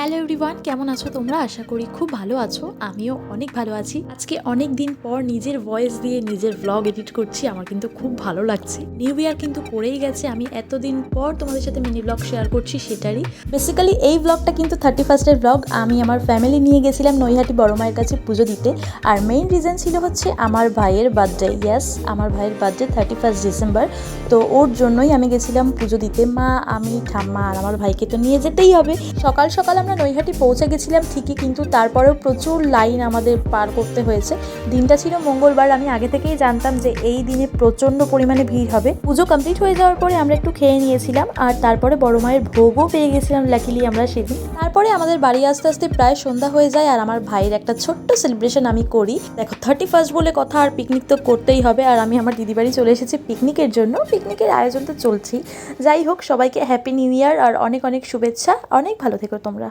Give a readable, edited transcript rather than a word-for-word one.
Hello everyone, কেমন আছো তোমরা? আশা করি খুব ভালো আছো। আমিও অনেক ভালো আছি। আজকে অনেক দিন পর নিজের ভয়েস দিয়ে নিজের ব্লগ এডিট করছি, আমার কিন্তু খুব ভালো লাগছে। নিউ ইয়ার কিন্তু পড়েই গেছে, আমি এতদিন পর তোমাদের সাথে মিনি ব্লগ শেয়ার করছি সেটারই। বেসিক্যালি এই ব্লগটা কিন্তু 31st ব্লগ। আমি আমার ফ্যামিলি নিয়ে গেছিলাম নৈহাটি বড় মায়ের কাছে পুজো দিতে। আর মেইন রিজন ছিল হচ্ছে আমার ভাইয়ের বার্থডে। ইয়াস, আমার ভাইয়ের বার্থডে 31 ডিসেম্বর। তো ওর জন্যই আমি গেছিলাম পুজো দিতে। মা, আমি, ঠাম্মা আর আমার ভাইকে তো নিয়ে যেতেই হবে। সকাল সকাল আমরা নৈহাটি পৌঁছে গেছিলাম ঠিকই, কিন্তু তারপরেও প্রচুর লাইন আমাদের পার করতে হয়েছে। দিনটা ছিল মঙ্গলবার। আমি আগে থেকেই জানতাম যে এই দিনে প্রচণ্ড পরিমাণে ভিড় হবে। পুজো কমপ্লিট হয়ে যাওয়ার পরে আমরা একটু খেয়ে নিয়েছিলাম, আর তারপরে বড় মায়ের ভোগও পেয়ে গেছিলাম লাকিলি আমরা সেদিন। তারপরে আমাদের বাড়ি আসতে আসতে প্রায় সন্ধ্যা হয়ে যায়, আর আমার ভাইয়ের একটা ছোট্ট সেলিব্রেশন আমি করি। দেখো, 31 বলে কথা, আর পিকনিক তো করতেই হবে। আর আমি আমার দিদি বাড়ি চলে এসেছি পিকনিকের জন্য। পিকনিকের আয়োজন তো চলছেই। যাই হোক, সবাইকে হ্যাপি নিউ ইয়ার আর অনেক অনেক শুভেচ্ছা। অনেক ভালো থেকো তোমরা।